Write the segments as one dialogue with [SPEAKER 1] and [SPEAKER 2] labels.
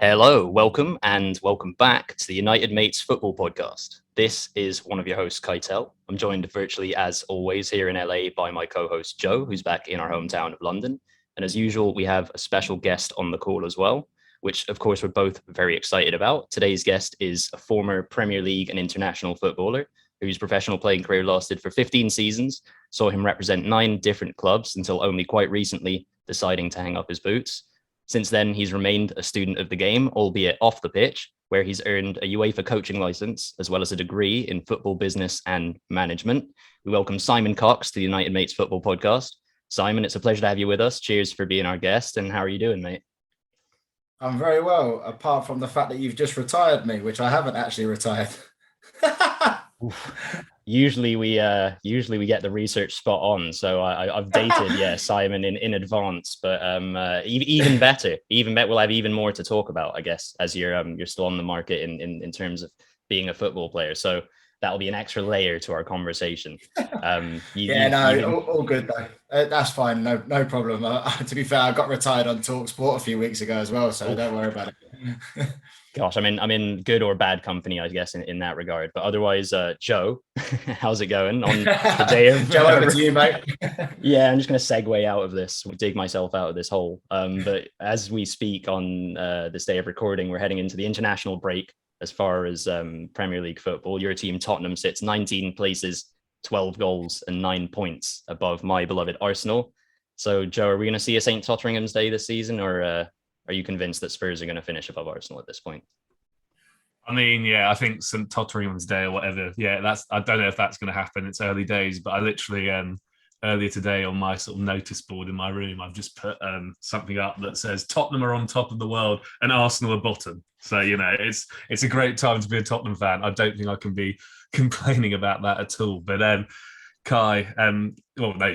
[SPEAKER 1] Hello, welcome and welcome back to the United Mates Football Podcast. This is one of your hosts, Keitel. I'm joined virtually as always here in LA by my co-host Joe, who's back in our hometown of London. And as usual, we have a special guest on the call as well, which of course we're both very excited about. Today's guest is a former Premier League and international footballer whose professional playing career lasted for 15 seasons, saw him represent 9 different clubs until only quite recently deciding to hang up his boots. Since then, he's remained a student of the game, albeit off the pitch, where he's earned a UEFA coaching license, as well as a degree in football business and management. We welcome Simon Cox to the United Mates Football Podcast. Simon, it's a pleasure to have you with us. Cheers for being our guest. And how are you doing, mate?
[SPEAKER 2] I'm very well, apart from the fact that you've just retired me, which I haven't actually retired.
[SPEAKER 1] Usually we get the research spot on, so I've dated Simon in advance, but even better, we'll have even more to talk about, I guess, as you're still on the market in terms of being a football player. So that'll be an extra layer to our conversation.
[SPEAKER 2] All good though. That's fine. No problem. To be fair, I got retired on TalkSport a few weeks ago as well, so don't worry about it.
[SPEAKER 1] Gosh, I'm in good or bad company, I guess, in that regard. But otherwise, Joe, how's it going on the day of
[SPEAKER 2] Joe, over to you, mate.
[SPEAKER 1] Yeah, I'm just going to segue out of this, dig myself out of this hole. But as we speak on this day of recording, we're heading into the international break as far as Premier League football. Your team, Tottenham, sits 19 places, 12 goals and 9 points above my beloved Arsenal. So, Joe, are we going to see a St. Totteringham's Day this season, or are you convinced that Spurs are going to finish above Arsenal at this point?
[SPEAKER 3] I mean, yeah, I think St. Totteringham's Day or whatever. Yeah, I don't know if that's going to happen. It's early days, but I literally earlier today on my sort of notice board in my room, I've just put something up that says Tottenham are on top of the world and Arsenal are bottom. So, you know, it's a great time to be a Tottenham fan. I don't think I can be complaining about that at all. But Kai,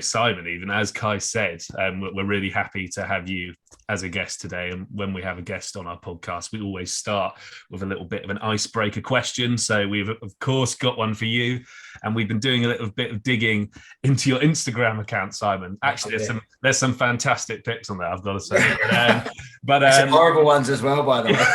[SPEAKER 3] Simon, even as Kai said, we're really happy to have you as a guest today. And when we have a guest on our podcast, we always start with a little bit of an icebreaker question. So we've, of course, got one for you. And we've been doing a little bit of digging into your Instagram account, Simon. Actually, there's some fantastic pics on there, I've got to say. But
[SPEAKER 2] some horrible ones as well, by the way.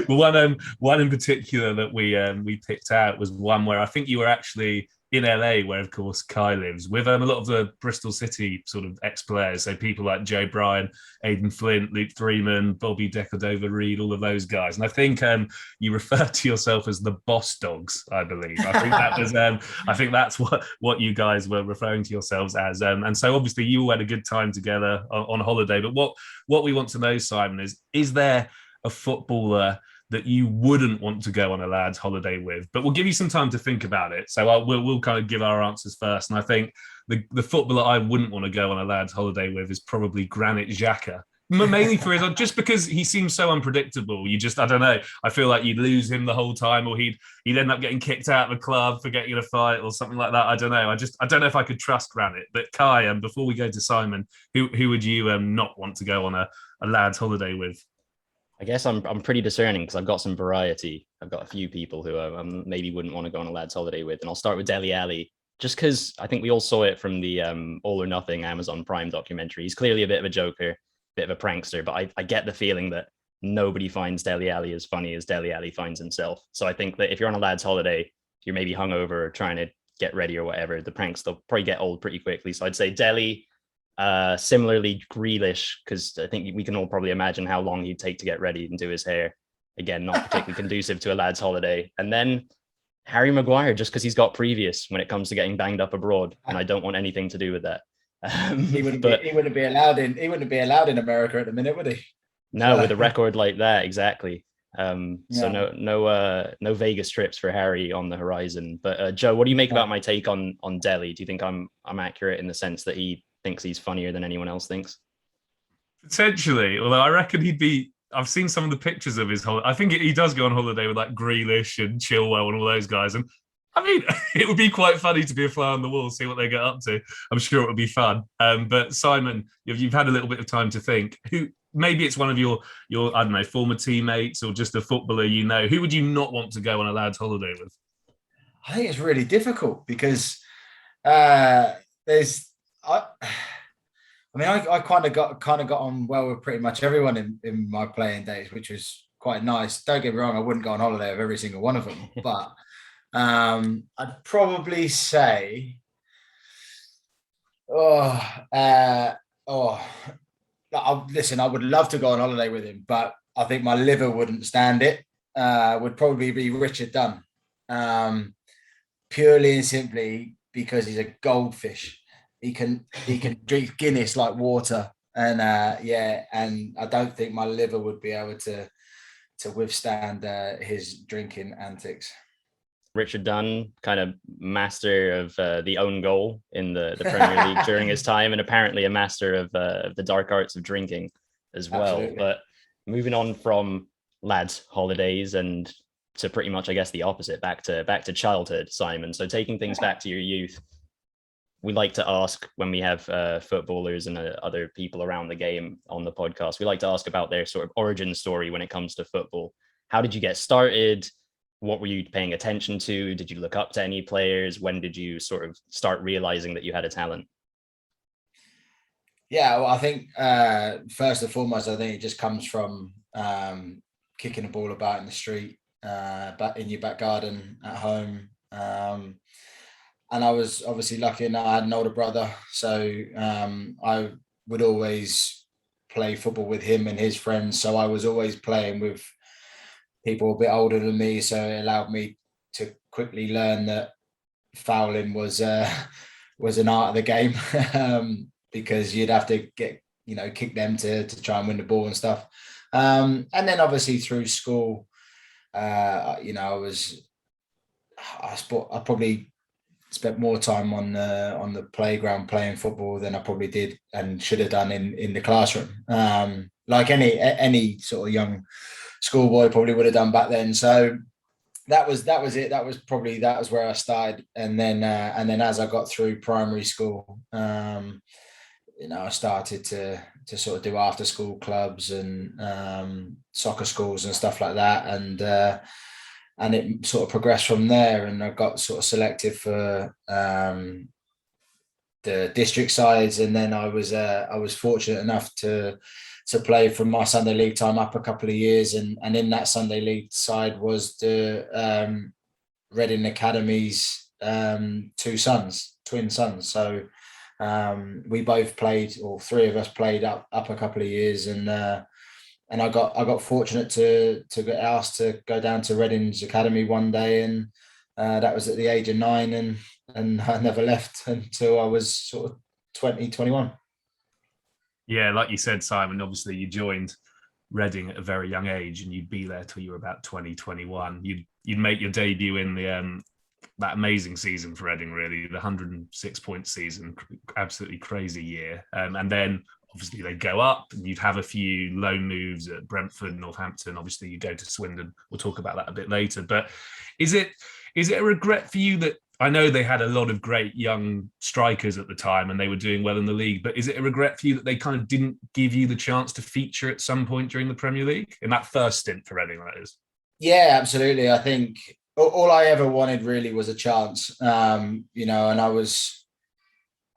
[SPEAKER 3] Well, one in particular that we picked out was one where I think you were actually in LA, where of course Kai lives, with a lot of the Bristol City sort of ex-players, so people like Joe Bryan, Aidan Flint, Luke Freeman, Bobby Decordova-Reid, all of those guys. And I think you referred to yourself as the Boss Dogs, I believe. I think that was I think that's what you guys were referring to yourselves as. And so obviously you all had a good time together on holiday. But what we want to know, Simon, is there a footballer that you wouldn't want to go on a lad's holiday with? But we'll give you some time to think about it. So we'll kind of give our answers first. And I think the footballer I wouldn't want to go on a lad's holiday with is probably Granit Xhaka. Mainly for his, just because he seems so unpredictable. I don't know. I feel like you'd lose him the whole time, or he'd end up getting kicked out of the club for getting in a fight or something like that. I don't know. I don't know if I could trust Granit. But Kai, before we go to Simon, who would you not want to go on a lad's holiday with?
[SPEAKER 1] I guess I'm pretty discerning because I've got some variety. I've got a few people who I maybe wouldn't want to go on a lad's holiday with. And I'll start with Dele Alli, just because I think we all saw it from the All or Nothing Amazon Prime documentary. He's clearly a bit of a joker, bit of a prankster, but I get the feeling that nobody finds Dele Alli as funny as Dele Alli finds himself. So I think that if you're on a lad's holiday, you're maybe hungover or trying to get ready or whatever, the pranks, they'll probably get old pretty quickly. So I'd say Dele. Similarly, Grealish, because I think we can all probably imagine how long he'd take to get ready and do his hair. Again, not particularly conducive to a lad's holiday. And then Harry Maguire, just because he's got previous when it comes to getting banged up abroad, and I don't want anything to do with that.
[SPEAKER 2] He wouldn't be allowed in America at the minute, would he?
[SPEAKER 1] No, with a record like that, exactly. So no Vegas trips for Harry on the horizon. But Joe, what do you make about my take on Dele? Do you think I'm accurate in the sense that he thinks he's funnier than anyone else thinks?
[SPEAKER 3] Potentially, although I reckon he'd be. I've seen some of the pictures of his holiday. I think he does go on holiday with like Grealish and Chilwell and all those guys. And I mean, it would be quite funny to be a fly on the wall, see what they get up to. I'm sure it would be fun. But Simon, you've had a little bit of time to think. Who? Maybe it's one of your I don't know, former teammates or just a footballer you know. Who would you not want to go on a lad's holiday with?
[SPEAKER 2] I think it's really difficult because I mean, I kind of got on well with pretty much everyone in my playing days, which was quite nice. Don't get me wrong, I wouldn't go on holiday with every single one of them, but I'd probably say, listen, I would love to go on holiday with him, but I think my liver wouldn't stand it. Would probably be Richard Dunn, purely and simply because he's a goldfish. He can drink Guinness like water, and and I don't think my liver would be able to withstand his drinking antics.
[SPEAKER 1] Richard Dunn, kind of master of the own goal in the Premier League during his time, and apparently a master of the dark arts of drinking as well.
[SPEAKER 2] Absolutely.
[SPEAKER 1] But moving on from lads' holidays and to pretty much, I guess, the opposite, back to childhood, Simon. So taking things back to your youth, we like to ask when we have footballers and other people around the game on the podcast, we like to ask about their sort of origin story when it comes to football. How did you get started? What were you paying attention to? Did you look up to any players? When did you sort of start realizing that you had a talent?
[SPEAKER 2] Yeah, well, I think first and foremost, I think it just comes from kicking a ball about in the street, back in your back garden at home. And I was obviously lucky enough, I had an older brother. So I would always play football with him and his friends. So I was always playing with people a bit older than me. So it allowed me to quickly learn that fouling was an art of the game, because you'd have to kick them to try and win the ball and stuff. And then obviously through school, I probably spent more time on the playground playing football than I probably did and should have done in the classroom. Like any sort of young schoolboy probably would have done back then. So that was it. That was where I started. And then as I got through primary school, I started to sort of do after school clubs and soccer schools and stuff like that. And it sort of progressed from there, and I got sort of selected for the district sides, and then I was fortunate enough to play from my Sunday league time up a couple of years, and in that Sunday league side was the Reading Academy's twin sons. So we both played, or three of us played up a couple of years, and I got fortunate to get asked to go down to Reading's Academy one day, and that was at the age of 9, and I never left until I was sort of 20, 21.
[SPEAKER 3] Yeah, like you said, Simon, obviously you joined Reading at a very young age, and you'd be there till you were about 20, 21. You'd make your debut in the that amazing season for Reading, really, the 106-point season, absolutely crazy year. And then obviously they'd go up, and you'd have a few loan moves at Brentford, Northampton. Obviously you go to Swindon. We'll talk about that a bit later. But is it a regret for you that, I know they had a lot of great young strikers at the time and they were doing well in the league, but is it a regret for you that they kind of didn't give you the chance to feature at some point during the Premier League, in that first stint for Reading, that is?
[SPEAKER 2] Yeah, absolutely. I think all I ever wanted really was a chance, and I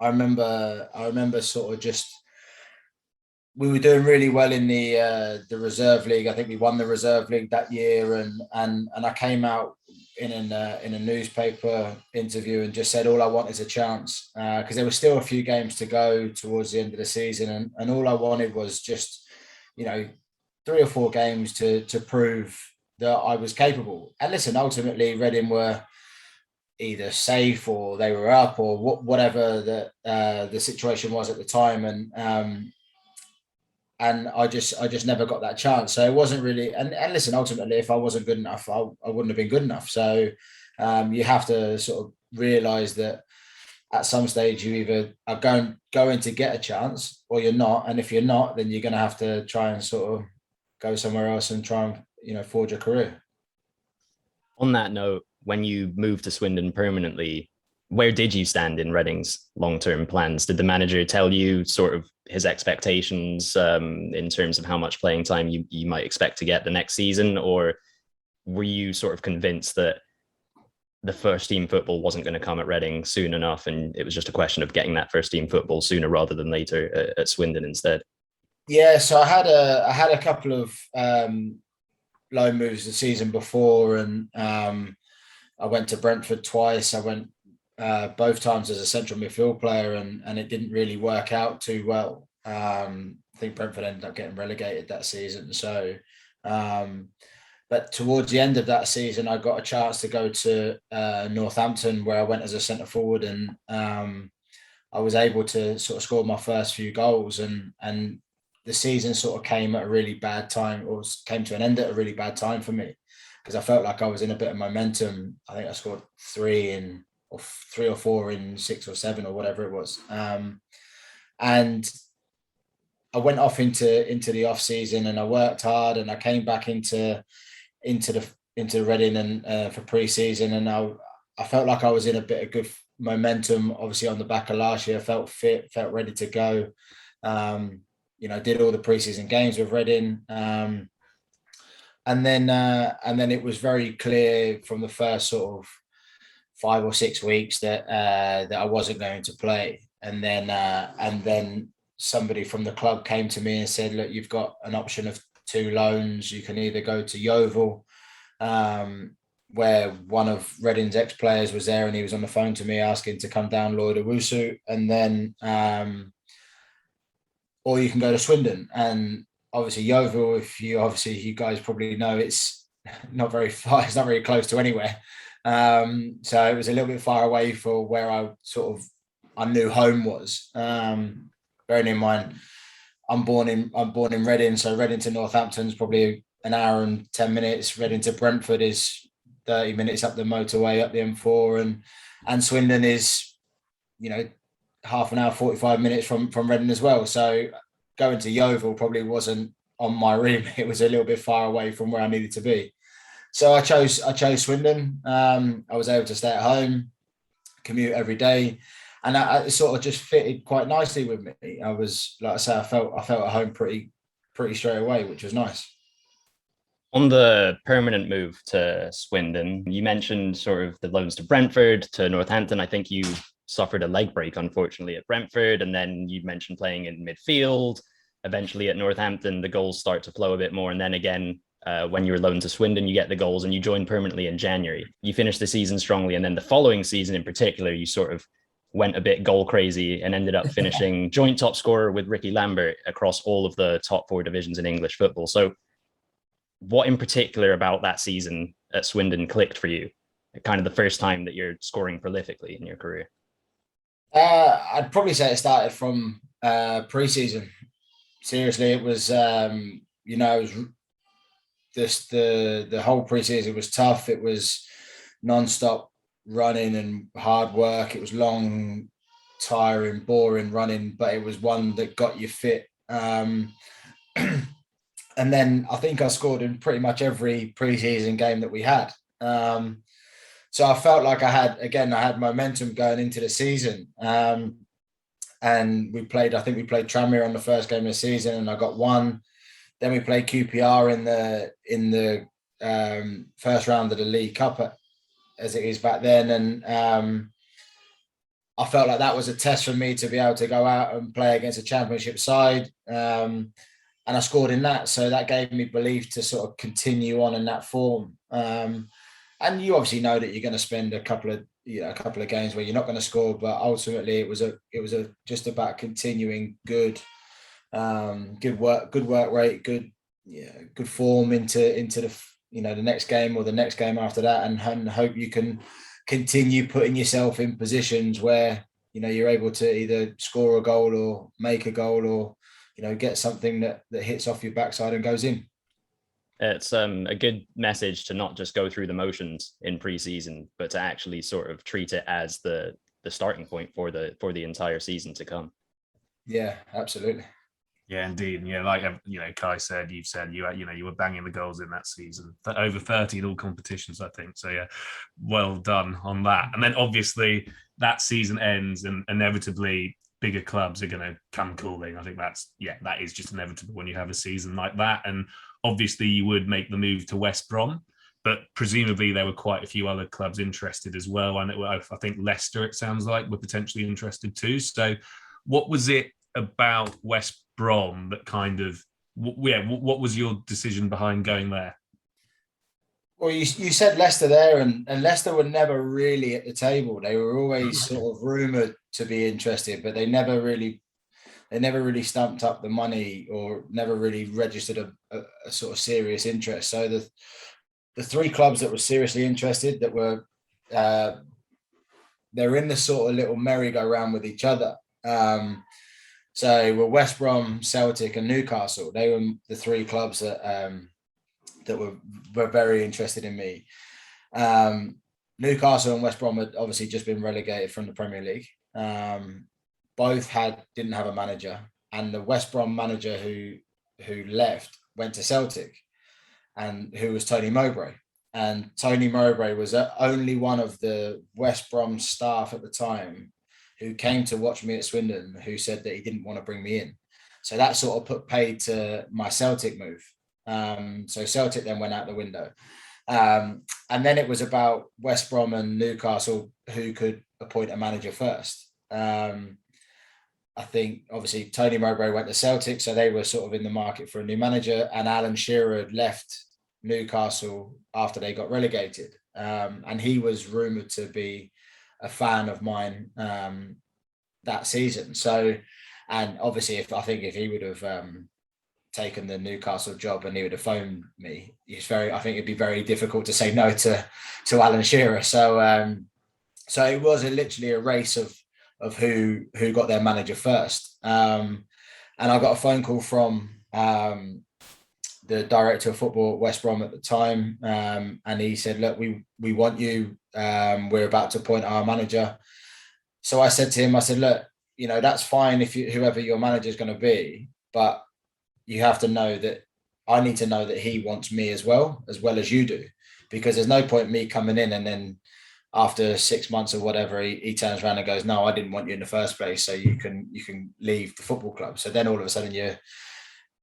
[SPEAKER 2] remember sort of just, we were doing really well in the reserve league. I think we won the reserve league that year, and I came out in a newspaper interview and just said all I want is a chance, because there were still a few games to go towards the end of the season, and all I wanted was just 3 or 4 games to prove that I was capable. And listen, ultimately Reading were either safe or they were up, or whatever the situation was at the time, and I just never got that chance. So it wasn't really, and listen, ultimately, if I wasn't good enough, I wouldn't have been good enough. So you have to sort of realise that at some stage you either are going to get a chance or you're not. And if you're not, then you're going to have to try and sort of go somewhere else and try and, forge a career.
[SPEAKER 1] On that note, when you moved to Swindon permanently, where did you stand in Reading's long-term plans? Did the manager tell you sort of his expectations in terms of how much playing time you might expect to get the next season? Or were you sort of convinced that the first team football wasn't going to come at Reading soon enough, and it was just a question of getting that first team football sooner rather than later at Swindon instead?
[SPEAKER 2] Yeah, so I had a couple of loan moves the season before, and I went to Brentford twice. I went both times as a central midfield player, and it didn't really work out too well. I think Brentford ended up getting relegated that season. So, but towards the end of that season, I got a chance to go to Northampton, where I went as a centre forward, and I was able to sort of score my first few goals, and the season sort of came at a really bad time, or came to an end at a really bad time for me, because I felt like I was in a bit of momentum. I think I scored 3 or 4 in 6 or 7 or whatever it was. And I went off into the off season, and I worked hard, and I came back into Reading and for pre-season, and I felt like I was in a bit of good momentum. Obviously, on the back of last year, I felt fit, felt ready to go. Did all the pre-season games with Reading, and then it was very clear from the first sort of 5 or 6 weeks that I wasn't going to play. And then somebody from the club came to me and said, look, you've got an option of 2 loans. You can either go to Yeovil, where one of Reading's ex-players was there, and he was on the phone to me asking to come down Lloyd Owusu, and then or you can go to Swindon. And obviously Yeovil, you guys probably know, it's not very far, it's not very close to anywhere. So it was a little bit far away for where I knew home was. Bearing in mind, I'm born in Reading, so Reading to Northampton is probably an hour and 10 minutes. Reading to Brentford is 30 minutes up the motorway, up the M4, and Swindon is, half an hour, 45 minutes from Reading as well. So going to Yeovil probably wasn't on my remit. It was a little bit far away from where I needed to be. So I chose Swindon. I was able to stay at home, commute every day, and it sort of just fitted quite nicely with me. I was, like I say, I felt at home pretty straight away, which was nice.
[SPEAKER 1] On the permanent move to Swindon, you mentioned sort of the loans to Brentford, to Northampton. I think you suffered a leg break, unfortunately, at Brentford, and then you mentioned playing in midfield. Eventually at Northampton, the goals start to flow a bit more, and then again, when you were loaned to Swindon, you get the goals, and you joined permanently in January. You finished the season strongly, and then the following season in particular, you sort of went a bit goal crazy and ended up finishing joint top scorer with Ricky Lambert across all of the top 4 divisions in English football. So what in particular about that season at Swindon clicked for you? Kind of the first time that you're scoring prolifically in your career?
[SPEAKER 2] I'd probably say it started from pre-season. Seriously, it was, it was the whole pre-season was tough. It was non-stop running and hard work. It was long, tiring, boring running, but it was one that got you fit. And then I think I scored in pretty much every pre-season game that we had. So I felt like I had momentum going into the season. And we played Tranmere on the first game of the season, and I got 1. Then we played QPR in the first round of the League Cup, as it is back then. And I felt like that was a test for me to be able to go out and play against a championship side. And I scored in that. So that gave me belief to sort of continue on in that form. And you obviously know that you're going to spend a couple of games where you're not going to score, but ultimately it was just about continuing good work rate, good form into the the next game or the next game after that, and hope you can continue putting yourself in positions where you're able to either score a goal or make a goal, or get something that hits off your backside and goes in.
[SPEAKER 1] It's a good message to not just go through the motions in pre-season, but to actually sort of treat it as the starting point for the entire season to come.
[SPEAKER 2] Yeah, absolutely.
[SPEAKER 3] Yeah, indeed. Yeah, like Kai said, you were banging the goals in that season, over 30 in all competitions, I think. So yeah, well done on that. And then obviously that season ends, and inevitably bigger clubs are going to come calling. I think that is just inevitable when you have a season like that. And obviously you would make the move to West Brom, but presumably there were quite a few other clubs interested as well. And I think Leicester, it sounds like, were potentially interested too. So what was it about West Brom that kind of, what was your decision behind going there?
[SPEAKER 2] Well, you said Leicester there, and Leicester were never really at the table. They were always sort of rumoured to be interested, but they never really stumped up the money or never really registered a sort of serious interest. So the three clubs that were seriously interested, that were they're in the sort of little merry-go-round with each other. So were West Brom, Celtic, and Newcastle. They were the three clubs that were very interested in me. Newcastle and West Brom had obviously just been relegated from the Premier League. Both didn't have a manager, and the West Brom manager who left went to Celtic, and who was Tony Mowbray. And Tony Mowbray was only one of the West Brom staff at the time who came to watch me at Swindon, who said that he didn't want to bring me in. So that sort of put paid to my Celtic move. So Celtic then went out the window. And then it was about West Brom and Newcastle who could appoint a manager first. I think obviously Tony Mowbray went to Celtic, so they were sort of in the market for a new manager, and Alan Shearer had left Newcastle after they got relegated. And he was rumoured to be a fan of mine that season. So, and obviously if he would have taken the Newcastle job and he would have phoned me, I think it'd be very difficult to say no to Alan Shearer. So so it was literally a race of who got their manager first. And I got a phone call from the director of football at West Brom at the time, and he said, look, we want you. We're about to appoint our manager. So I said to him, I said, look, that's fine if whoever your manager is going to be, but you have to know that I need to know that he wants me as well as you do, because there's no point me coming in and then after 6 months or whatever, he turns around and goes, no, I didn't want you in the first place, so you can leave the football club. So then all of a sudden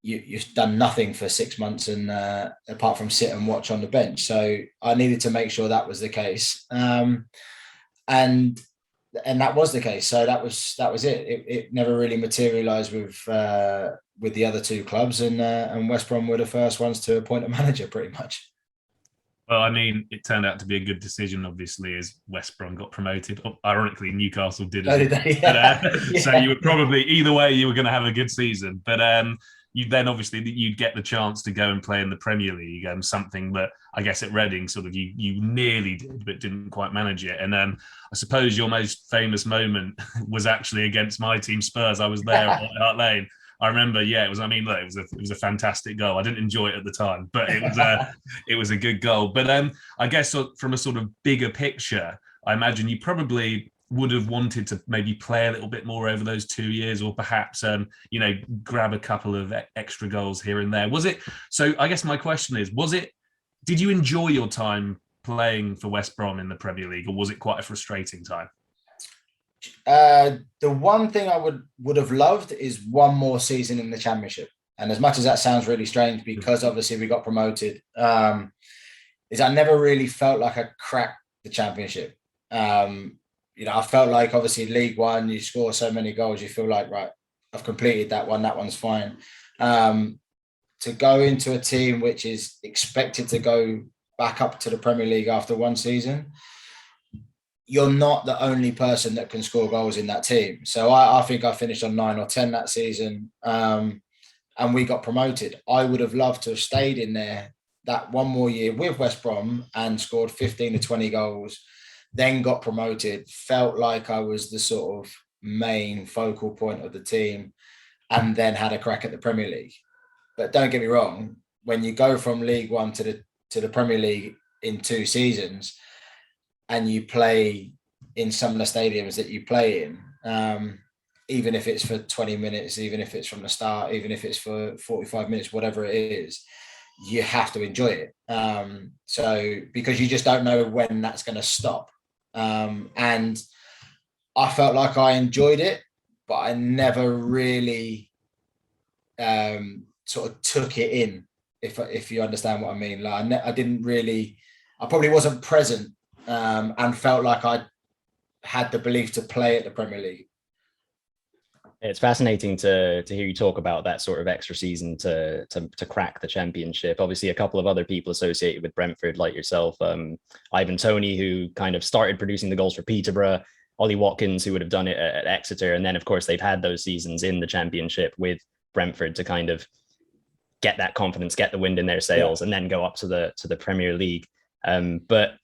[SPEAKER 2] you've done nothing for 6 months, and apart from sit and watch on the bench. So I needed to make sure that was the case, and that was the case. So that was it. It never really materialised with the other two clubs, and West Brom were the first ones to appoint a manager, pretty much.
[SPEAKER 3] Well, I mean, it turned out to be a good decision, obviously, as West Brom got promoted. Ironically, Newcastle did as well. Yeah. So you were probably, either way, you were going to have a good season. But you then obviously you'd get the chance to go and play in the Premier League, something that I guess at Reading sort of you nearly did, but didn't quite manage it. And I suppose your most famous moment was actually against my team, Spurs. I was there at Hart Lane. I remember, it was a fantastic goal. I didn't enjoy it at the time, but it was a good goal. But I guess from a sort of bigger picture, I imagine you probably would have wanted to maybe play a little bit more over those 2 years, or perhaps grab a couple of extra goals here and there. Was it? So I guess my question is, did you enjoy your time playing for West Brom in the Premier League, or was it quite a frustrating time?
[SPEAKER 2] The one thing I would have loved is one more season in the Championship. And as much as that sounds really strange, because obviously we got promoted, is I never really felt like I cracked the Championship. I felt like obviously League One, you score so many goals, you feel like, right, I've completed that one's fine. To go into a team which is expected to go back up to the Premier League after one season, you're not the only person that can score goals in that team. So I think I finished on 9 or 10 that season, and we got promoted. I would have loved to have stayed in there that one more year with West Brom and scored 15 to 20 goals, then got promoted, felt like I was the sort of main focal point of the team, and then had a crack at the Premier League. But don't get me wrong, when you go from League One to the Premier League in 2 seasons, and you play in some of the stadiums that you play in, even if it's for 20 minutes, even if it's from the start, even if it's for 45 minutes, whatever it is, you have to enjoy it. So because you just don't know when that's going to stop. And I felt like I enjoyed it, but I never really sort of took it in, if you understand what I mean. Like I didn't really I probably wasn't present and felt like I had the belief to play at the Premier League.
[SPEAKER 1] It's fascinating to hear you talk about that sort of extra season to crack the championship. Obviously, a couple of other people associated with Brentford, like yourself, Ivan Toney, who kind of started producing the goals for Peterborough, Ollie Watkins, who would have done it at Exeter, and then of course they've had those seasons in the championship with Brentford to kind of get that confidence, get the wind in their sails, and then go up to the Premier League. But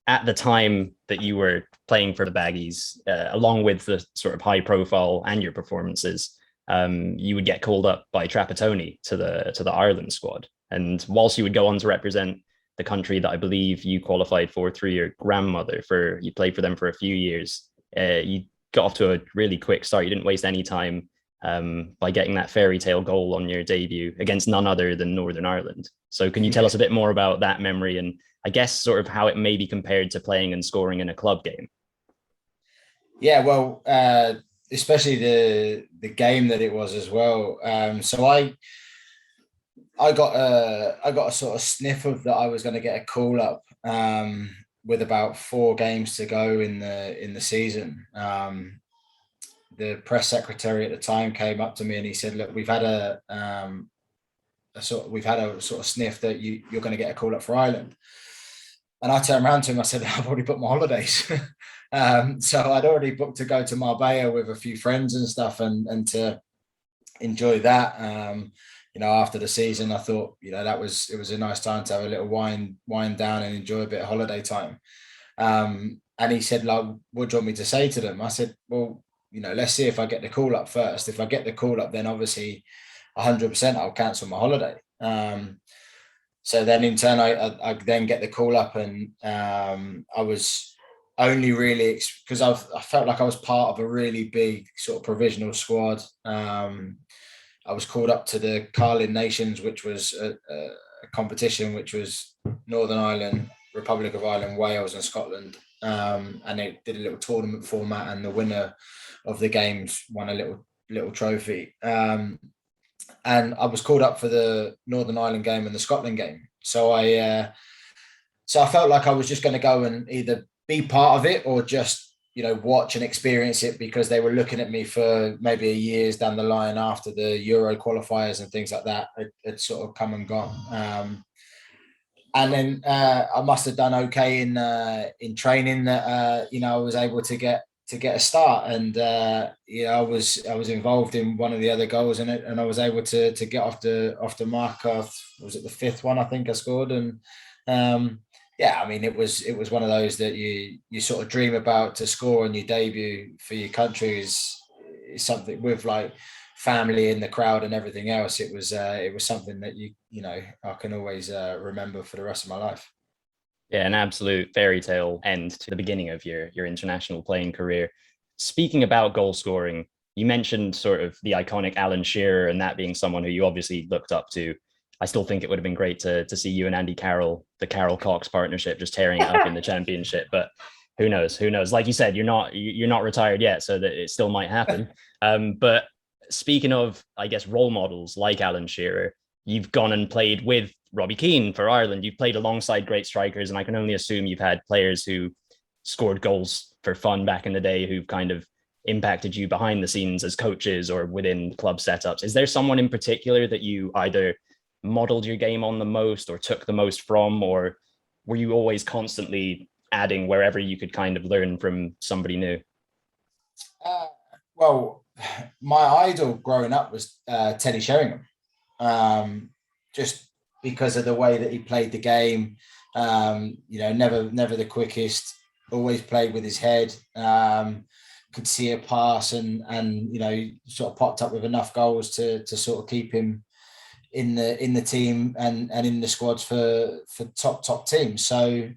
[SPEAKER 1] at the time that you were playing for the Baggies, along with the sort of high profile and your performances, you would get called up by Trapattoni to the Ireland squad. And whilst you would go on to represent the country that I believe you qualified for through your grandmother, you played for them for a few years, you got off to a really quick start. You didn't waste any time by getting that fairy tale goal on your debut against none other than Northern Ireland. So can you tell us a bit more about that memory and I guess sort of how it may be compared to playing and scoring in a club game?
[SPEAKER 2] Yeah, well, especially the game that it was as well. So I got a sort of sniff of that I was going to get a call up with about 4 games to go in the season. The press secretary at the time came up to me and he said, "Look, we've had a sort of sniff that you're going to get a call up for Ireland." And I turned around to him, I said, "I've already booked my holidays." So I'd already booked to go to Marbella with a few friends and stuff and to enjoy that. After the season, I thought, it was a nice time to have a little wind down and enjoy a bit of holiday time. And he said, like, "What do you want me to say to them?" I said, "Well, let's see if I get the call up first. If I get the call up, then obviously 100% I'll cancel my holiday." So then in turn, I then get the call up and I was only really, because I felt like I was part of a really big sort of provisional squad. I was called up to the Carling Nations, which was a competition, which was Northern Ireland, Republic of Ireland, Wales and Scotland. And they did a little tournament format and the winner of the games won a little trophy. And I was called up for the Northern Ireland game and the Scotland game. So I felt like I was just going to go and either be part of it or just, watch and experience it, because they were looking at me for maybe a years down the line after the Euro qualifiers and things like that had sort of come and gone. And then I must have done okay in training that, I was able to get a start, and I was involved in one of the other goals in it, and I was able to get off the mark of, was it the 5th one I think I scored? And it was one of those that you sort of dream about. To score on your debut for your country is something, with like family in the crowd and everything else. It was something that I can always remember for the rest of my life.
[SPEAKER 1] Yeah, an absolute fairy tale end to the beginning of your international playing career. Speaking about goal scoring, you mentioned sort of the iconic Alan Shearer and that being someone who you obviously looked up to. I still think it would have been great to see you and Andy Carroll, the Carroll Cox partnership, just tearing it up in the championship. But who knows? Who knows? Like you said, you're not retired yet, so that it still might happen. But speaking of, I guess, role models like Alan Shearer, you've gone and played with Robbie Keane for Ireland. You've played alongside great strikers, and I can only assume you've had players who scored goals for fun back in the day who've kind of impacted you behind the scenes as coaches or within club setups. Is there someone in particular that you either modeled your game on the most or took the most from, or were you always constantly adding wherever you could kind of learn from somebody new?
[SPEAKER 2] Well, my idol growing up was Teddy Sheringham. Just because of the way that he played the game, never the quickest, always played with his head, could see a pass and sort of popped up with enough goals to sort of keep him in the team and in the squads for top teams. So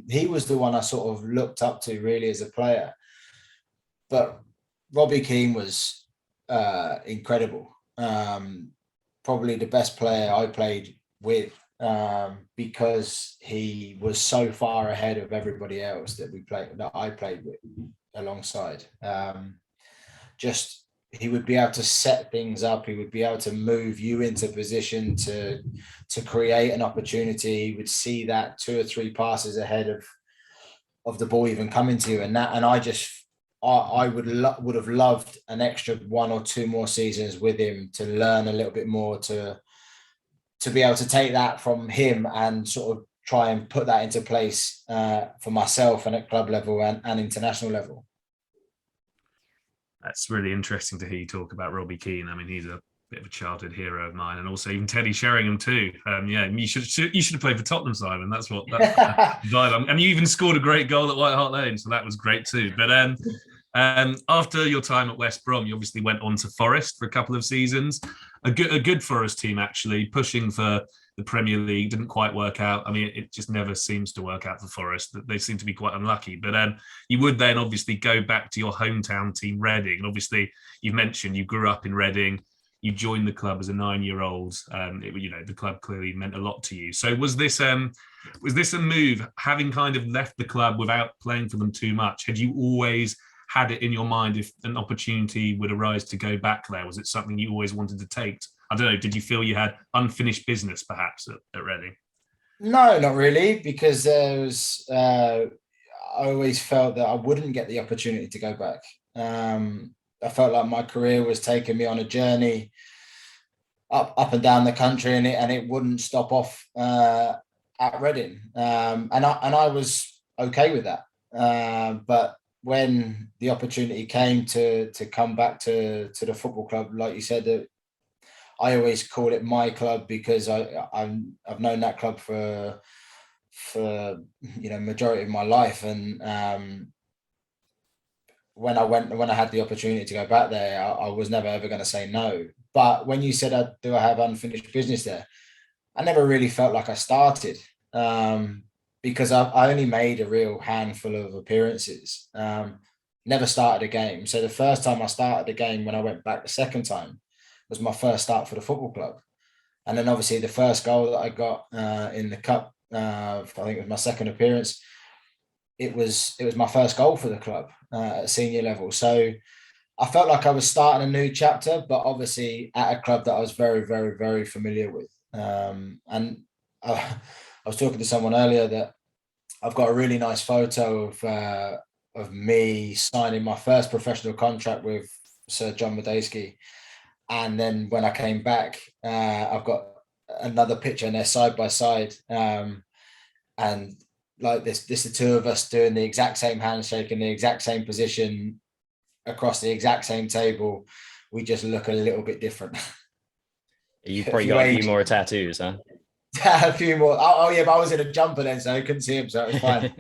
[SPEAKER 2] he was the one I sort of looked up to really as a player. But Robbie Keane was incredible. Probably the best player I played with, because he was so far ahead of everybody else that I played with alongside. Just he would be able to set things up. He would be able to move you into position to create an opportunity. He would see that 2 or 3 passes ahead of the ball even coming to you, and I would have loved an extra 1 or 2 more seasons with him to learn a little bit more, to be able to take that from him and sort of try and put that into place for myself and at club level and international level.
[SPEAKER 3] That's really interesting to hear you talk about Robbie Keane. I mean, he's a bit of a childhood hero of mine, and also even Teddy Sheringham too. You should have played for Tottenham, Simon. That's what vibe. And you even scored a great goal at White Hart Lane, so that was great too. But after your time at West Brom, you obviously went on to Forest for a couple of seasons. A good Forest team, actually, pushing for the Premier League. Didn't quite work out. I mean, it just never seems to work out for Forest. They seem to be quite unlucky. But you would then obviously go back to your hometown team, Reading. And obviously, you've mentioned you grew up in Reading. You joined the club as a 9-year-old. The club clearly meant a lot to you. So was this a move, having kind of left the club without playing for them too much? Had you always had it in your mind if an opportunity would arise to go back there? Was it something you always wanted to take? I don't know. Did you feel you had unfinished business perhaps at Reading?
[SPEAKER 2] No, not really, because there was. I always felt that I wouldn't get the opportunity to go back. I felt like my career was taking me on a journey up and down the country, and it wouldn't stop off at Reading, and I was okay with that. But when the opportunity came to come back to the football club, like you said, I always call it my club because I've known that club for majority of my life, and when I had the opportunity to go back there, I was never ever going to say no. But when you said, do I have unfinished business there? I never really felt like I started, because I only made a real handful of appearances. Never started a game. So the first time I started the game, when I went back the second time, was my first start for the football club. And then obviously the first goal that I got in the cup, I think it was my second appearance, it was my first goal for the club at senior level. So I felt like I was starting a new chapter, but obviously at a club that I was very, very, very familiar with. And I was talking to someone earlier that I've got a really nice photo of me signing my first professional contract with Sir John Medeski. And then when I came back, I've got another picture and they're side by side. And like this the two of us doing the exact same handshake in the exact same position across the exact same table. We just look a little bit different.
[SPEAKER 1] You've probably got a few more tattoos, huh?
[SPEAKER 2] A few more. Oh yeah, but I was in a jumper then, so I couldn't see him, so it was fine.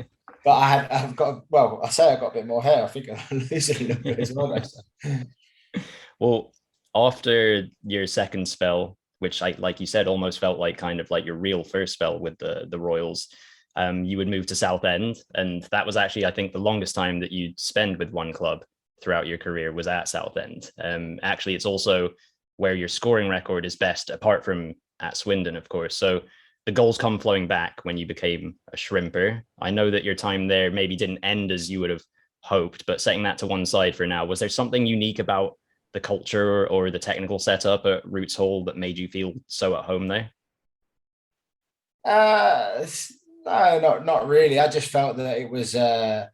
[SPEAKER 2] But I've got a bit more hair. I think I'm losing a little bit as well.
[SPEAKER 1] Well, after your second spell, which like you said, almost felt like kind of like your real first spell with the Royals, you would move to Southend, and that was actually, I think, the longest time that you'd spend with one club throughout your career was at Southend. Actually, it's also where your scoring record is best, apart from at Swindon, of course. So the goals come flowing back when you became a shrimper. I know that your time there maybe didn't end as you would have hoped, but setting that to one side for now, was there something unique about the culture or the technical setup at Roots Hall that made you feel so at home there?
[SPEAKER 2] No, not really. I just felt that it was a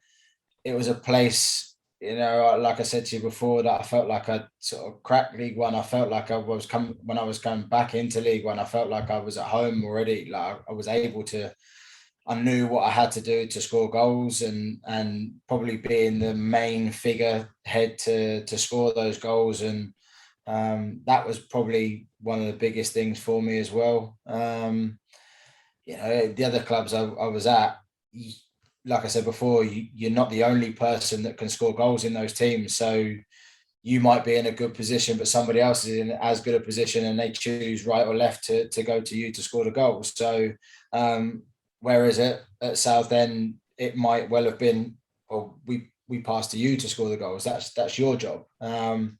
[SPEAKER 2] place, like I said to you before, that I felt like I sort of cracked League One. I felt like when I was coming back into League One, I felt like I was at home already. Like I knew what I had to do to score goals, and probably being the main figurehead to score those goals. And that was probably one of the biggest things for me as well. The other clubs I was at, like I said before, you're not the only person that can score goals in those teams. So you might be in a good position, but somebody else is in as good a position and they choose right or left to go to you to score the goals. So whereas at Southend, it might well have been, well, we pass to you to score the goals. That's your job. And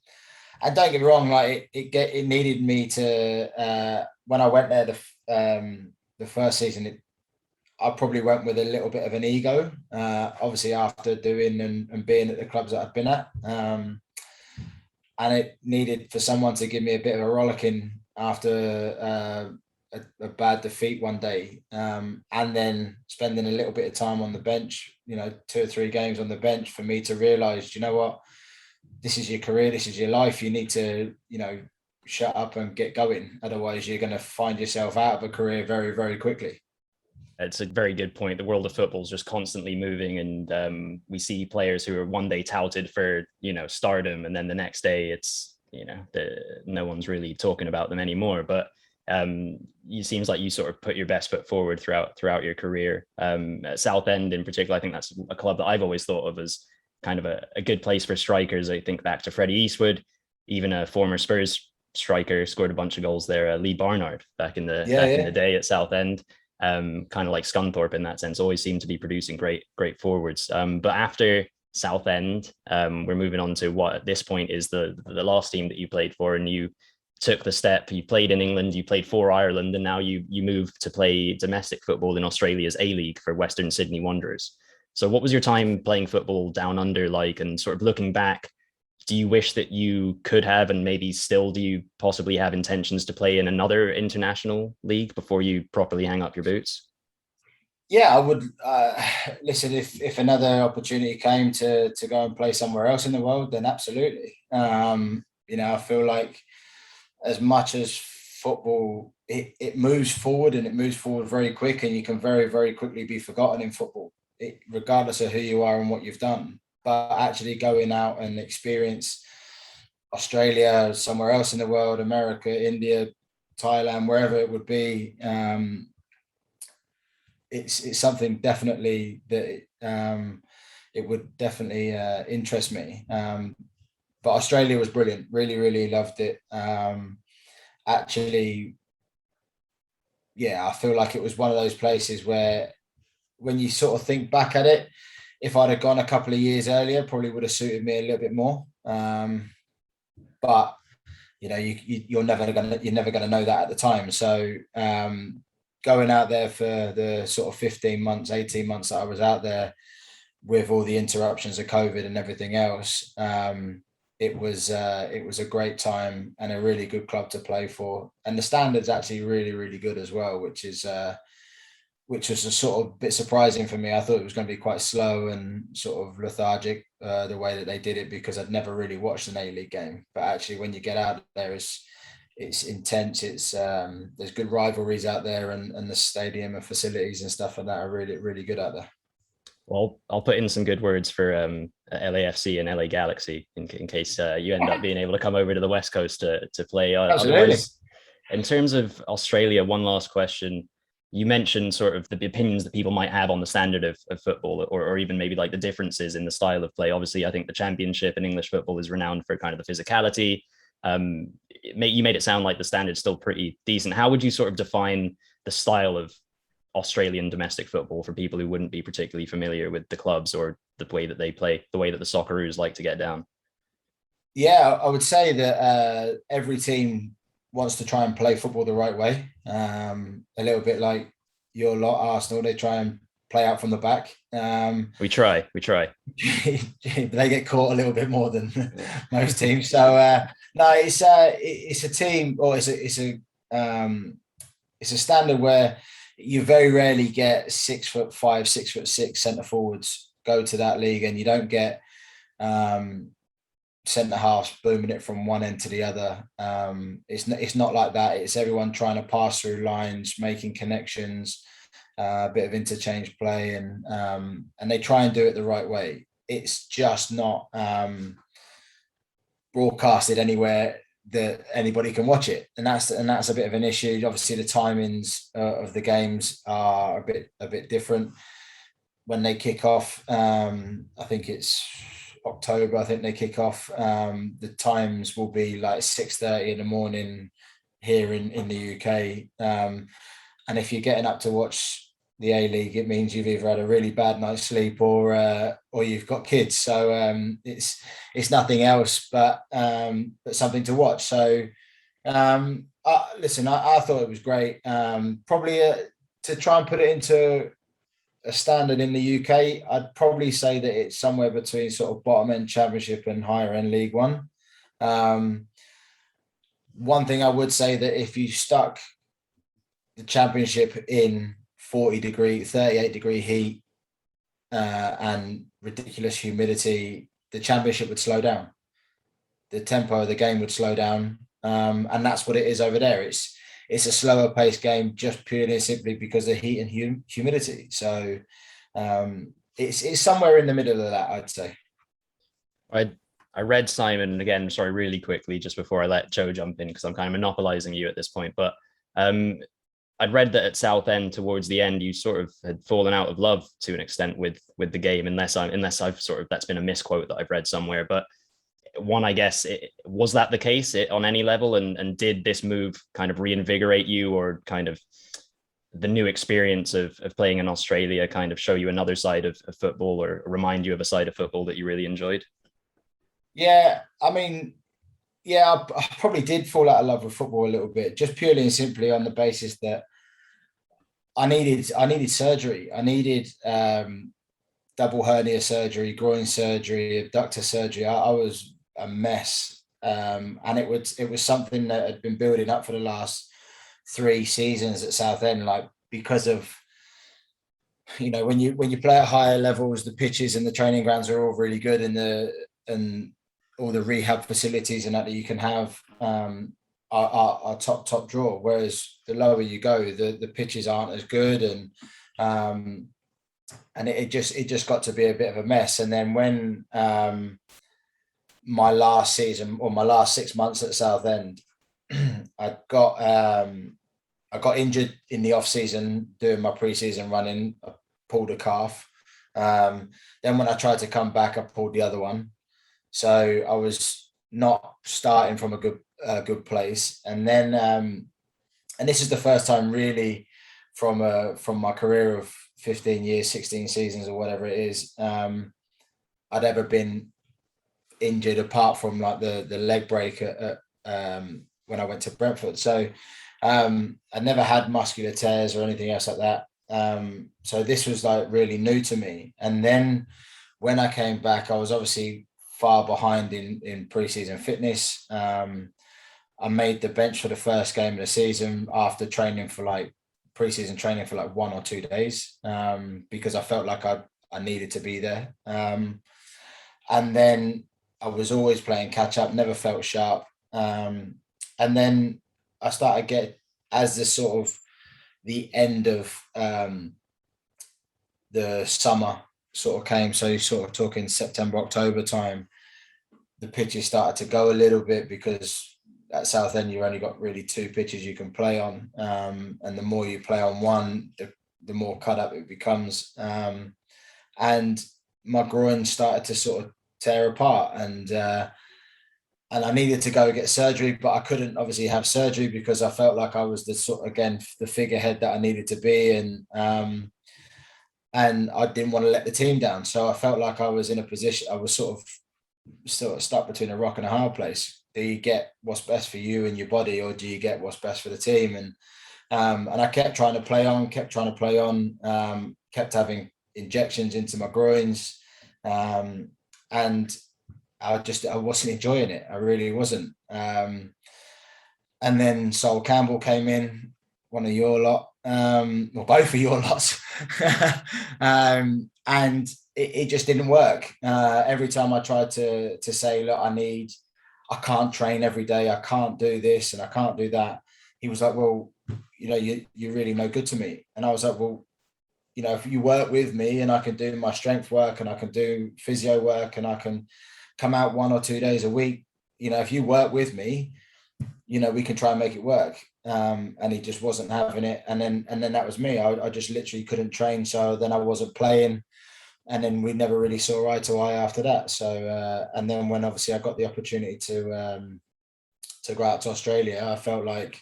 [SPEAKER 2] don't get me wrong, like it needed me to, when I went there the first season, I probably went with a little bit of an ego, obviously after doing and being at the clubs that I've been at. and it needed for someone to give me a bit of a rollicking after a bad defeat one day, and then spending a little bit of time on the bench, 2 or 3 games on the bench, for me to realise, you know what, this is your career, this is your life. You need to, shut up and get going. Otherwise, you're going to find yourself out of a career very, very quickly.
[SPEAKER 1] It's a very good point. The world of football is just constantly moving, and we see players who are one day touted for, stardom, and then the next day it's, no one's really talking about them anymore. But it seems like you sort of put your best foot forward throughout your career. At Southend in particular, I think that's a club that I've always thought of as kind of a good place for strikers. I think back to Freddie Eastwood, even a former Spurs striker scored a bunch of goals there. Lee Barnard back in the day at Southend. Kind of like Scunthorpe in that sense, always seem to be producing great forwards. But after Southend, we're moving on to what at this point is the last team that you played for, and you took the step. You played in England, you played for Ireland, and now you moved to play domestic football in Australia's A-League for Western Sydney Wanderers. So what was your time playing football down under like? And sort of looking back, do you wish that you could have, and maybe still do you possibly have intentions to play in another international league before you properly hang up your boots?
[SPEAKER 2] Yeah, I would. Listen, if another opportunity came to go and play somewhere else in the world, then absolutely. I feel like as much as football, it moves forward, and it moves forward very quick, and you can very, very quickly be forgotten in football, regardless of who you are and what you've done. But actually going out and experience Australia, somewhere else in the world, America, India, Thailand, wherever it would be, it's something definitely that it would definitely interest me. But Australia was brilliant. Really, really loved it. Actually, yeah, I feel like it was one of those places where when you sort of think back at it, if I'd have gone a couple of years earlier, probably would have suited me a little bit more. But you're never gonna know that at the time. So going out there for the sort of 15 months, 18 months that I was out there, with all the interruptions of COVID and everything else, it was a great time and a really good club to play for. And the standard's actually really, really good as well, which was a sort of bit surprising for me. I thought it was going to be quite slow and sort of lethargic, the way that they did it, because I'd never really watched an A-League game. But actually, when you get out there, it's intense. It's there's good rivalries out there, and the stadium and facilities and stuff like that are really, really good out there.
[SPEAKER 1] Well, I'll put in some good words for LAFC and LA Galaxy in case you end up being able to come over to the West Coast to play.
[SPEAKER 2] Absolutely.
[SPEAKER 1] In terms of Australia, one last question. You mentioned sort of the opinions that people might have on the standard of football, or even maybe like the differences in the style of play. Obviously, I think the Championship in English football is renowned for kind of the physicality. You made it sound like the standard's still pretty decent. How would you sort of define the style of Australian domestic football for people who wouldn't be particularly familiar with the clubs or the way that they play, the way that the Socceroos like to get down?
[SPEAKER 2] Yeah, I would say that every team wants to try and play football the right way. A little bit like your lot, Arsenal, they try and play out from the back.
[SPEAKER 1] We try.
[SPEAKER 2] They get caught a little bit more than most teams. So no, it's a team, or it's a standard where you very rarely get 6'5", 6'6" centre forwards go to that league, and you don't get centre halves booming it from one end to the other. It's not like that. It's everyone trying to pass through lines, making connections, a bit of interchange play, and they try and do it the right way. It's just not broadcasted anywhere that anybody can watch it, and that's a bit of an issue. Obviously, the timings of the games are a bit different. When they kick off, I think it's October, I think they kick off. The times will be like 6:30 in the morning here in the UK, and if you're getting up to watch the A-League, it means you've either had a really bad night's sleep or you've got kids. So it's nothing else but something to watch. So listen, I thought it was great. Probably to try and put it into a standard in the UK, I'd probably say that it's somewhere between sort of bottom end Championship and higher end League One. One thing I would say, that if you stuck the championship in 38-degree heat and ridiculous humidity, the championship would slow down. The tempo of the game would slow down, and that's what it is over there. It's a slower paced game, just purely and simply because of heat and humidity. So it's somewhere in the middle of that, I'd say.
[SPEAKER 1] I read, Simon, and again, sorry, really quickly, just before I let Joe jump in, because I'm kind of monopolizing you at this point, but I'd read that at Southend towards the end, you sort of had fallen out of love to an extent with the game, unless I've sort of, that's been a misquote that I've read somewhere. But one, I guess, was that the case on any level? And did this move kind of reinvigorate you, or kind of the new experience of playing in Australia kind of show you another side of football, or remind you of a side of football that you really enjoyed?
[SPEAKER 2] Yeah, I mean, yeah, I probably did fall out of love with football a little bit, just purely and simply on the basis that I needed surgery. I needed double hernia surgery, groin surgery, abductor surgery. I was a mess, and it was something that had been building up for the last 3 seasons at Southend, like, because of, when you play at higher levels, the pitches and the training grounds are all really good, and all the rehab facilities and that you can have are top drawer. Whereas the lower you go, the pitches aren't as good, and it just got to be a bit of a mess. And then when my last season, or my last 6 months at Southend, I got injured in the off season doing my pre-season running. I pulled a calf. Then when I tried to come back, I pulled the other one. So I was not starting from a good place. And then, and this is the first time really from my career of 15 years, 16 seasons, or whatever it is, I'd ever been injured, apart from like the leg break when I went to Brentford. So I never had muscular tears or anything else like that. So this was like really new to me. And then when I came back, I was obviously far behind in pre-season fitness. I made the bench for the first game of the season after training for like pre-season training for like 1 or 2 days, because I felt like I needed to be there. And then I was always playing catch up, never felt sharp. And then I started as the sort of the end of the summer sort of came. So you're sort of talking September, October time, the pitches started to go a little bit, because at Southend you only got really 2 pitches you can play on. And the more you play on one, the more cut up it becomes. And my groin started to sort of tear apart, and I needed to go get surgery, but I couldn't obviously have surgery because I felt like I was the figurehead that I needed to be. And I didn't want to let the team down. So I felt like I was in a position, I was sort of stuck between a rock and a hard place. Do you get what's best for you and your body, or do you get what's best for the team? And I kept trying to play on, kept having injections into my groins. And I wasn't enjoying it. I really wasn't. And then Sol Campbell came in, one of your lot, well, both of your lots. And it just didn't work. Every time I tried to say, look, I can't train every day. I can't do this and I can't do that. He was like, well, you're really no good to me. And I was like, well, if you work with me and I can do my strength work and I can do physio work and I can come out 1 or 2 days a week, if you work with me, we can try and make it work. And he just wasn't having it. And then that was me. I just literally couldn't train. So then I wasn't playing. And then we never really saw eye to eye after that. So, and then when obviously I got the opportunity to go out to Australia, I felt like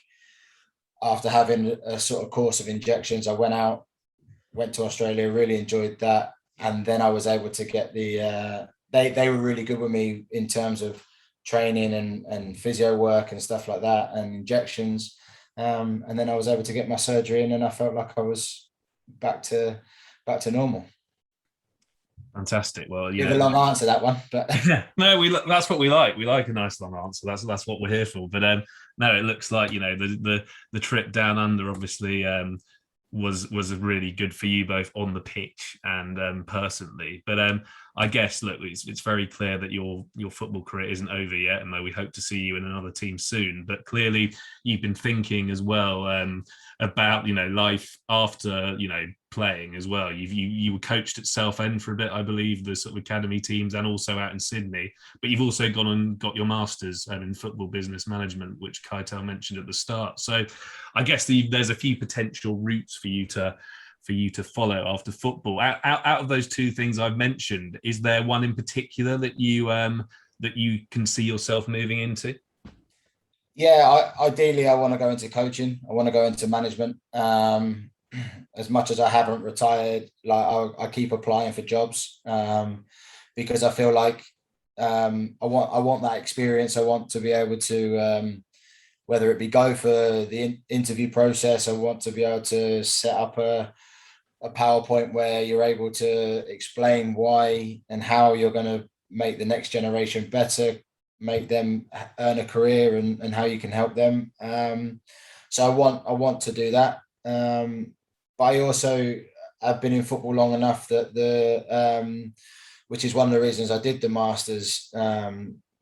[SPEAKER 2] after having a sort of course of injections, I went to Australia, really enjoyed that. And then I was able to get they were really good with me in terms of training and physio work and stuff like that, and injections. And then I was able to get my surgery in, and I felt like I was back to normal.
[SPEAKER 3] Fantastic. Well,
[SPEAKER 2] Give a long answer, that one, but
[SPEAKER 3] no, that's what we like. We like a nice long answer. That's what we're here for. But no, it looks like the trip down under obviously was really good for you both on the pitch and personally. But I guess look, it's very clear that your football career isn't over yet, and we hope to see you in another team soon. But clearly, you've been thinking as well about life after playing as well. You were coached at Southend for a bit, I believe, the sort of academy teams, and also out in Sydney. But you've also gone and got your masters in football business management, which Keitel mentioned at the start. So I guess there's a few potential routes for you to follow after football. Out of those two things I've mentioned, is there one in particular that you can see yourself moving into?
[SPEAKER 2] Yeah, ideally, I want to go into coaching. I want to go into management. As much as I haven't retired, like I keep applying for jobs because I feel like I want that experience. I want to be able to, whether it be go for the interview process, I want to be able to set up a PowerPoint where you're able to explain why and how you're going to make the next generation better, make them earn a career, and how you can help them. So I want to do that. But I also have been in football long enough that which is one of the reasons I did the masters,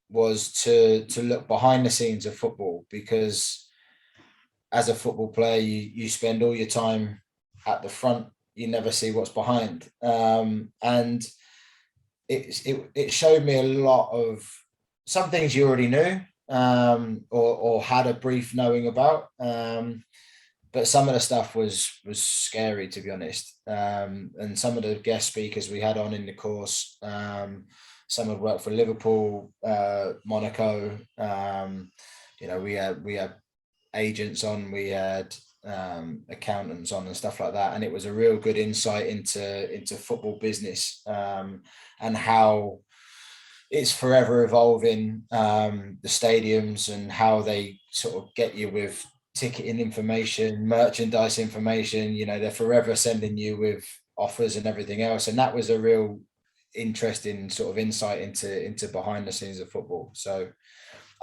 [SPEAKER 2] was to look behind the scenes of football, because as a football player, you spend all your time at the front. You never see what's behind, and it showed me a lot of some things you already knew, or had a brief knowing about, but some of the stuff was scary, to be honest. And some of the guest speakers we had on in the course, some had worked for Liverpool, Monaco. We had agents on, we had accountants on and stuff like that, and it was a real good insight into football business, and how it's forever evolving, the stadiums, and how they sort of get you with ticketing information, merchandise information. They're forever sending you with offers and everything else, and that was a real interesting sort of insight into behind the scenes of football. So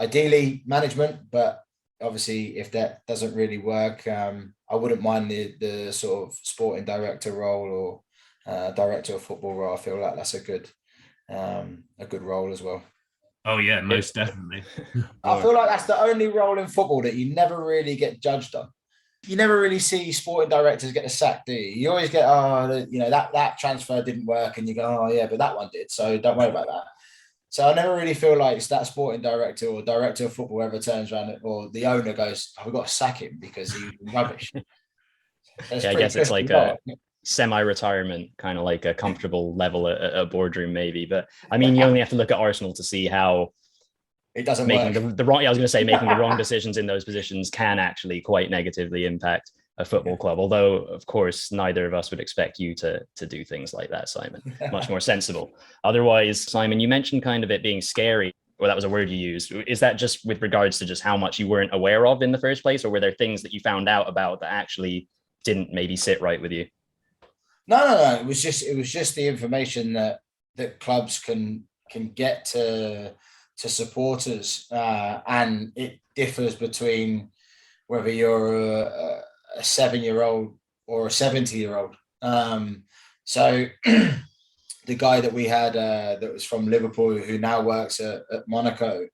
[SPEAKER 2] ideally management, but obviously if that doesn't really work, I wouldn't mind the sort of sporting director role, or director of football role. I feel like that's a good role as well.
[SPEAKER 3] Oh yeah, most definitely.
[SPEAKER 2] I feel like that's the only role in football that you never really get judged on. You never really see sporting directors get the sack, do you? You always get, that transfer didn't work, and you go, oh yeah, but that one did, so don't worry about that. So I never really feel like it's that sporting director or director of football ever turns around, or the owner goes, oh, we've got to sack him because he's rubbish.
[SPEAKER 1] Yeah, I guess it's like a semi-retirement, kind of like a comfortable level at a boardroom maybe. But I mean, you only have to look at Arsenal to see how
[SPEAKER 2] it doesn't
[SPEAKER 1] making
[SPEAKER 2] work.
[SPEAKER 1] the wrong. I was going to say making the wrong decisions in those positions can actually quite negatively impact a football club. Although, of course, neither of us would expect you to do things like that, Simon. Much more sensible. Otherwise, Simon, you mentioned kind of it being scary. Well, that was a word you used. Is that just with regards to just how much you weren't aware of in the first place, or were there things that you found out about that actually didn't maybe sit right with you?
[SPEAKER 2] No. It was just the information that clubs can get to supporters, and it differs between whether you're a 7-year-old or a 70-year-old. So the guy that we had that was from Liverpool, who now works at Monaco,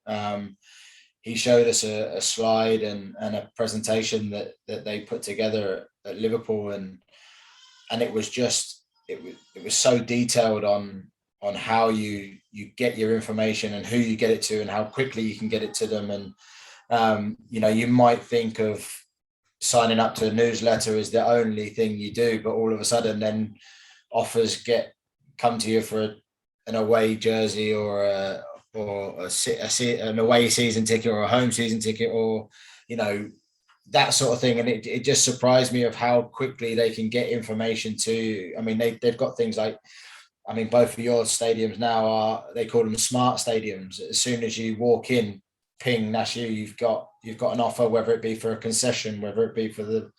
[SPEAKER 2] he showed us a slide and a presentation that they put together at Liverpool, and it was just it was so detailed on how you get your information and who you get it to and how quickly you can get it to them. And you might think of signing up to a newsletter is the only thing you do, but all of a sudden then offers come to you for an away jersey or an away season ticket or a home season ticket, or that sort of thing. And it just surprised me of how quickly they can get information to. I mean, they've got things like, I mean, both of your stadiums now they call them smart stadiums. As soon as you walk in, ping, that's you. You've got an offer, whether it be for a concession, whether it be for the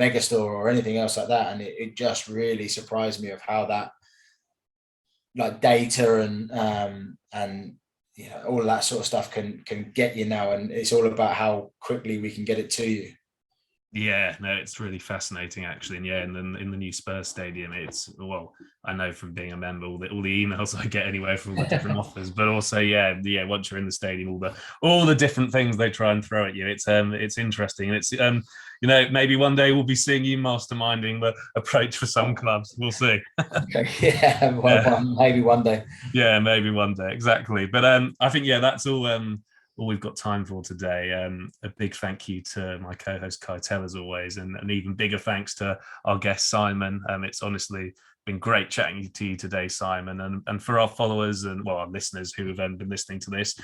[SPEAKER 2] megastore or anything else like that. And it just really surprised me of how like data and all of that sort of stuff can get you now, and it's all about how quickly we can get it to you.
[SPEAKER 3] Yeah, no, it's really fascinating actually, and in the new Spurs stadium, it's, well, I know from being a member all the emails I get anyway from all the different offers, but also once you're in the stadium, all the different things they try and throw at you, it's interesting, and it's maybe one day we'll be seeing you masterminding the approach for some clubs. We'll see.
[SPEAKER 2] Maybe one day.
[SPEAKER 3] Yeah, maybe one day, exactly. But I think that's all we've got time for today. A big thank you to my co-host Keitel as always, and an even bigger thanks to our guest Simon. It's honestly been great chatting to you today, Simon. And for our followers and our listeners who have been listening to this,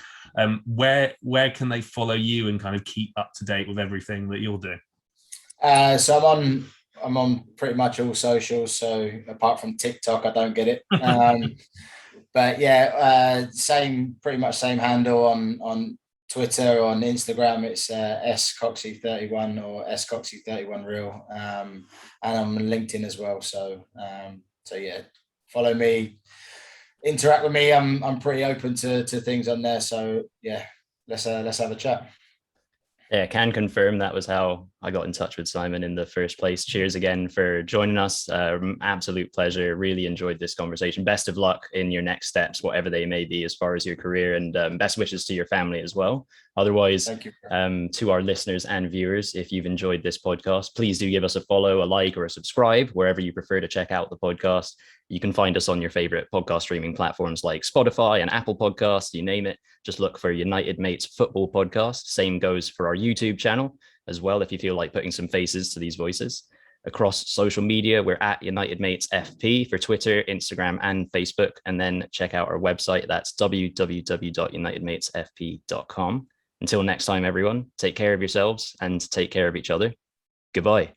[SPEAKER 3] where can they follow you and kind of keep up to date with everything that you're doing?
[SPEAKER 2] So I'm on pretty much all socials. So apart from TikTok, I don't get it. But pretty much same handle on Twitter, on Instagram. It's scoxy31 or scoxy31 real, and I'm on LinkedIn as well. So follow me, interact with me. I'm pretty open to things on there. So let's have a chat.
[SPEAKER 1] Yeah, can confirm that was how I got in touch with Simon in the first place. Cheers again for joining us. Absolute pleasure. Really enjoyed this conversation. Best of luck in your next steps, whatever they may be as far as your career, and best wishes to your family as well. Otherwise,
[SPEAKER 2] thank you.
[SPEAKER 1] To our listeners and viewers, if you've enjoyed this podcast, please do give us a follow, a like, or a subscribe wherever you prefer to check out the podcast. You can find us on your favorite podcast streaming platforms like Spotify and Apple Podcasts, you name it. Just look for United Mates Football Podcast. Same goes for our YouTube channel as well, if you feel like putting some faces to these voices. Across social media, we're at United Mates FP for Twitter, Instagram, and Facebook. And then check out our website. That's www.unitedmatesfp.com. Until next time, everyone, take care of yourselves and take care of each other. Goodbye.